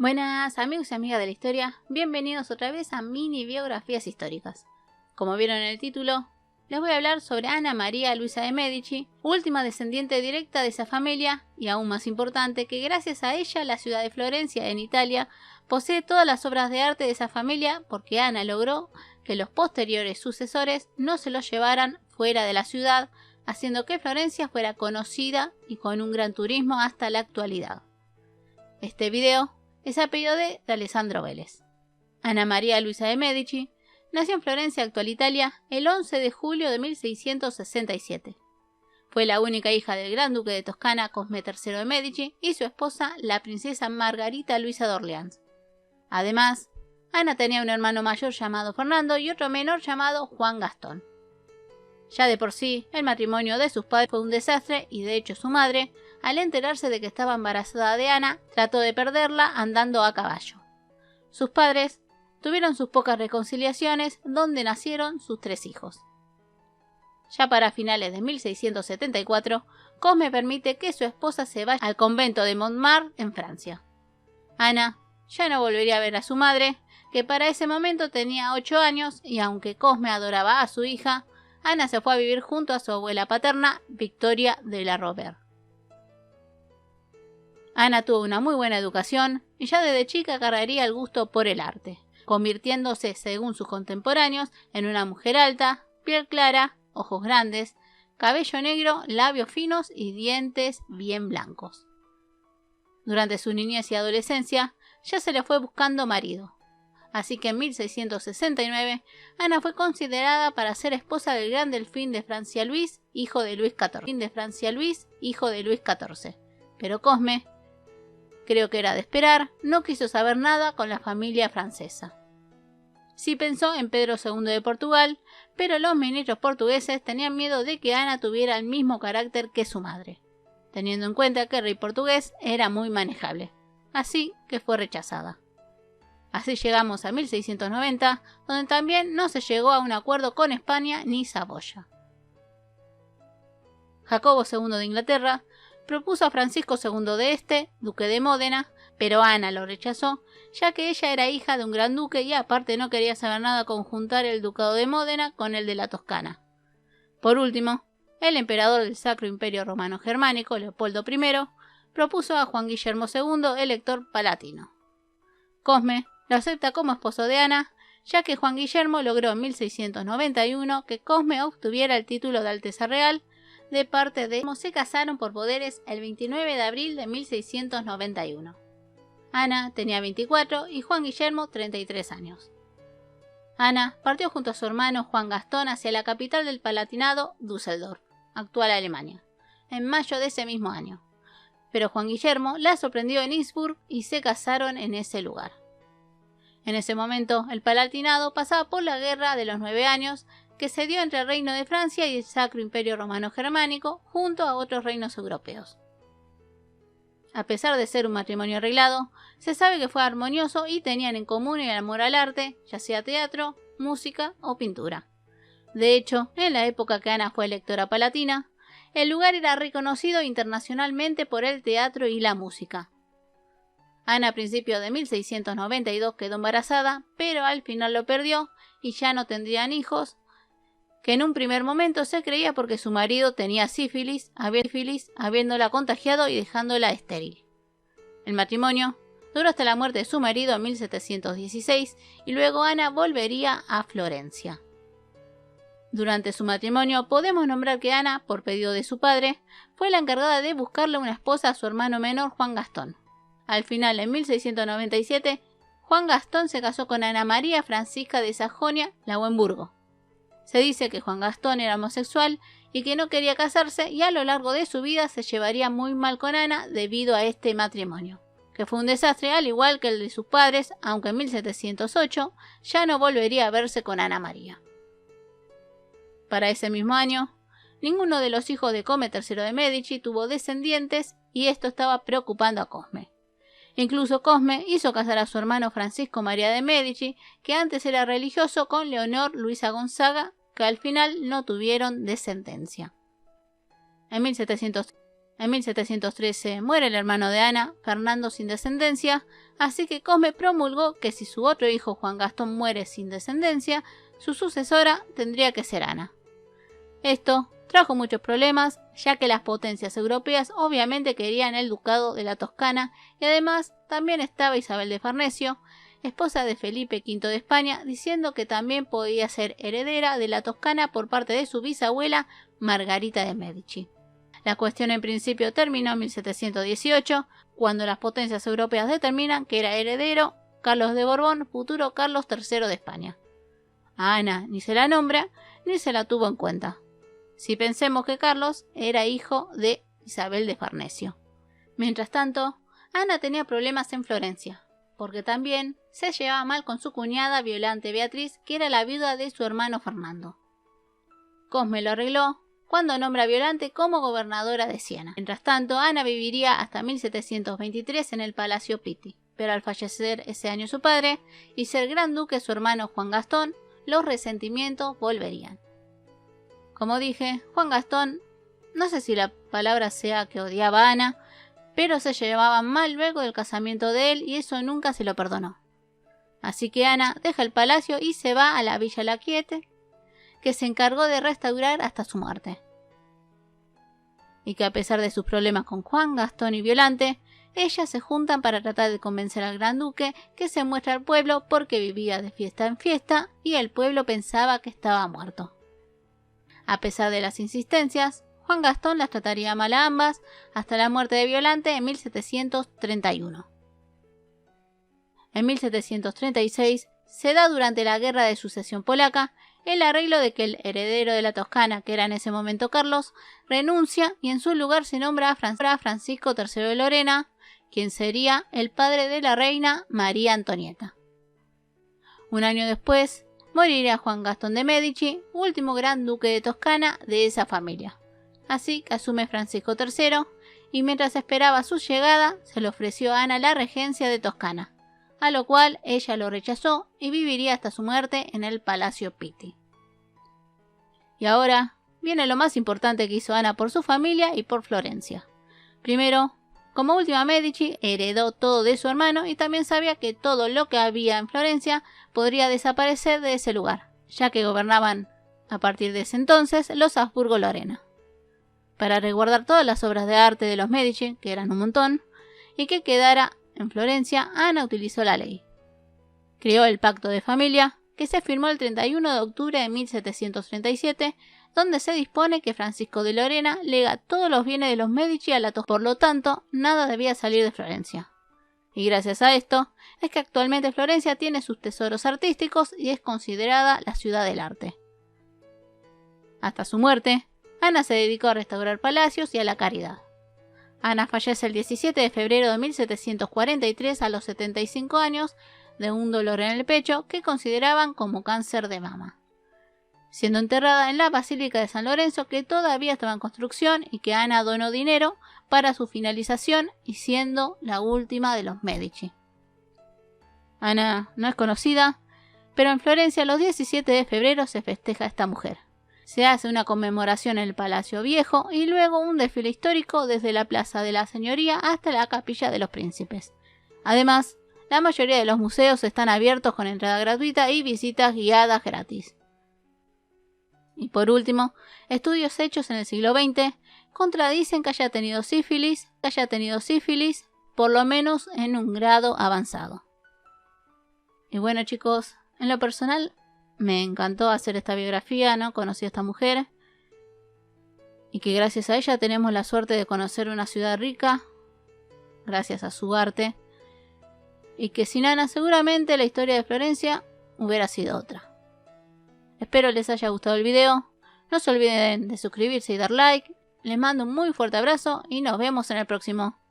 Buenas amigos y amigas de la historia, bienvenidos otra vez a Mini Biografías Históricas. Como vieron en el título, les voy a hablar sobre Ana María Luisa de Medici, última descendiente directa de esa familia y aún más importante que gracias a ella la ciudad de Florencia en Italia posee todas las obras de arte de esa familia porque Ana logró que los posteriores sucesores no se los llevaran fuera de la ciudad, haciendo que Florencia fuera conocida y con un gran turismo hasta la actualidad. Este video es a pedido de Alessandro Vélez. Ana María Luisa de Medici nació en Florencia, actual Italia, el 11 de julio de 1667. Fue la única hija del gran duque de Toscana, Cosme III de Medici, y su esposa, la princesa Margarita Luisa de Orleans. Además, Ana tenía un hermano mayor llamado Fernando y otro menor llamado Juan Gastón. Ya de por sí, el matrimonio de sus padres fue un desastre y de hecho su madre, al enterarse de que estaba embarazada de Ana, trató de perderla andando a caballo. Sus padres tuvieron sus pocas reconciliaciones, donde nacieron sus 3 hijos. Ya para finales de 1674, Cosme permite que su esposa se vaya al convento de Montmartre en Francia. Ana ya no volvería a ver a su madre, que para ese momento tenía 8 años, y aunque Cosme adoraba a su hija, Ana se fue a vivir junto a su abuela paterna, Victoria de la Robert. Ana tuvo una muy buena educación y ya desde chica agarraría el gusto por el arte, convirtiéndose, según sus contemporáneos, en una mujer alta, piel clara, ojos grandes, cabello negro, labios finos y dientes bien blancos. Durante su niñez y adolescencia ya se le fue buscando marido, así que en 1669 Ana fue considerada para ser esposa del gran delfín de Francia Luis, hijo de Luis XIV. Pero Cosme, creo que era de esperar, no quiso saber nada con la familia francesa. Sí pensó en Pedro II de Portugal, pero los ministros portugueses tenían miedo de que Ana tuviera el mismo carácter que su madre, teniendo en cuenta que el rey portugués era muy manejable, así que fue rechazada. Así llegamos a 1690, donde también no se llegó a un acuerdo con España ni Saboya. Jacobo II de Inglaterra propuso a Francisco II de Este, duque de Módena, pero Ana lo rechazó, ya que ella era hija de un gran duque y aparte no quería saber nada con juntar el ducado de Módena con el de la Toscana. Por último, el emperador del Sacro Imperio Romano Germánico, Leopoldo I, propuso a Juan Guillermo II, elector palatino. Cosme lo acepta como esposo de Ana, ya que Juan Guillermo logró en 1691 que Cosme obtuviera el título de Alteza Real de parte de cómo se casaron por poderes el 29 de abril de 1691. Ana tenía 24 y Juan Guillermo 33 años. Ana partió junto a su hermano Juan Gastón hacia la capital del Palatinado, Düsseldorf, actual Alemania, en mayo de ese mismo año. Pero Juan Guillermo la sorprendió en Innsbruck y se casaron en ese lugar. En ese momento, el Palatinado pasaba por la Guerra de los 9 años, que se dio entre el Reino de Francia y el Sacro Imperio Romano Germánico, junto a otros reinos europeos. A pesar de ser un matrimonio arreglado, se sabe que fue armonioso y tenían en común el amor al arte, ya sea teatro, música o pintura. De hecho, en la época que Ana fue electora palatina, el lugar era reconocido internacionalmente por el teatro y la música. Ana a principios de 1692 quedó embarazada, pero al final lo perdió y ya no tendrían hijos, que en un primer momento se creía porque su marido tenía sífilis, habiéndola contagiado y dejándola estéril. El matrimonio duró hasta la muerte de su marido en 1716 y luego Ana volvería a Florencia. Durante su matrimonio podemos nombrar que Ana, por pedido de su padre, fue la encargada de buscarle una esposa a su hermano menor Juan Gastón. Al final, en 1697, Juan Gastón se casó con Ana María Francisca de Sajonia-Lauenburgo. Se dice que Juan Gastón era homosexual y que no quería casarse y a lo largo de su vida se llevaría muy mal con Ana debido a este matrimonio, que fue un desastre al igual que el de sus padres, aunque en 1708 ya no volvería a verse con Ana María. Para ese mismo año, ninguno de los hijos de Cosme III de Medici tuvo descendientes y esto estaba preocupando a Cosme. Incluso Cosme hizo casar a su hermano Francisco María de Medici, que antes era religioso, con Leonor Luisa Gonzaga, que al final no tuvieron descendencia. En 1713 muere el hermano de Ana, Fernando, sin descendencia, Así que Cosme promulgó que si su otro hijo Juan Gastón muere sin descendencia, su sucesora tendría que ser Ana. Esto trajo muchos problemas, ya que las potencias europeas obviamente querían el ducado de la Toscana y además también estaba Isabel de Farnesio, esposa de Felipe V de España, diciendo que también podía ser heredera de la Toscana por parte de su bisabuela Margarita de Medici. La cuestión en principio terminó en 1718, cuando las potencias europeas determinan que era heredero Carlos de Borbón, futuro Carlos III de España. A Ana ni se la nombra ni se la tuvo en cuenta. Si pensemos que Carlos era hijo de Isabel de Farnesio. Mientras tanto, Ana tenía problemas en Florencia, porque también se llevaba mal con su cuñada Violante Beatriz, que era la viuda de su hermano Fernando. Cosme lo arregló cuando nombra a Violante como gobernadora de Siena. Mientras tanto, Ana viviría hasta 1723 en el Palacio Pitti, pero al fallecer ese año su padre y ser gran duque su hermano Juan Gastón, los resentimientos volverían. Como dije, Juan Gastón, no sé si la palabra sea que odiaba a Ana, pero se llevaban mal luego del casamiento de él y eso nunca se lo perdonó. Así que Ana deja el palacio y se va a la Villa La Quiete, que se encargó de restaurar hasta su muerte. Y que a pesar de sus problemas con Juan Gastón y Violante, ellas se juntan para tratar de convencer al gran duque que se muestre al pueblo porque vivía de fiesta en fiesta y el pueblo pensaba que estaba muerto. A pesar de las insistencias, Juan Gastón las trataría mal a ambas hasta la muerte de Violante en 1731. En 1736 se da durante la Guerra de Sucesión Polaca el arreglo de que el heredero de la Toscana, que era en ese momento Carlos, renuncia y en su lugar se nombra a Francisco III de Lorena, quien sería el padre de la reina María Antonieta. Un año después, moriría Juan Gastón de Medici, último gran duque de Toscana de esa familia. Así que asume Francisco III y mientras esperaba su llegada se le ofreció a Ana la regencia de Toscana, a lo cual ella lo rechazó y viviría hasta su muerte en el Palacio Pitti. Y ahora viene lo más importante que hizo Ana por su familia y por Florencia. Primero, como última Medici, heredó todo de su hermano y también sabía que todo lo que había en Florencia podría desaparecer de ese lugar, ya que gobernaban a partir de ese entonces los Habsburgo-Lorena. Para resguardar todas las obras de arte de los Medici, que eran un montón, y que quedara en Florencia, Ana utilizó la ley. Creó el Pacto de Familia, que se firmó el 31 de octubre de 1737, donde se dispone que Francisco de Lorena lega todos los bienes de los Medici a la Toscana, por lo tanto, nada debía salir de Florencia. Y gracias a esto, es que actualmente Florencia tiene sus tesoros artísticos y es considerada la ciudad del arte. Hasta su muerte, Ana se dedicó a restaurar palacios y a la caridad. Ana fallece el 17 de febrero de 1743 a los 75 años de un dolor en el pecho que consideraban como cáncer de mama, siendo enterrada en la Basílica de San Lorenzo, que todavía estaba en construcción y que Ana donó dinero para su finalización y siendo la última de los Medici. Ana no es conocida, pero en Florencia los 17 de febrero se festeja a esta mujer. Se hace una conmemoración en el Palacio Viejo y luego un desfile histórico desde la Plaza de la Señoría hasta la Capilla de los Príncipes. Además, la mayoría de los museos están abiertos con entrada gratuita y visitas guiadas gratis. Y por último, estudios hechos en el siglo XX contradicen que haya tenido sífilis, por lo menos en un grado avanzado. Y bueno chicos, en lo personal me encantó hacer esta biografía, ¿no? Conocí a esta mujer y que gracias a ella tenemos la suerte de conocer una ciudad rica, gracias a su arte, y que sin Ana seguramente la historia de Florencia hubiera sido otra. Espero les haya gustado el video, no se olviden de suscribirse y dar like, les mando un muy fuerte abrazo y nos vemos en el próximo.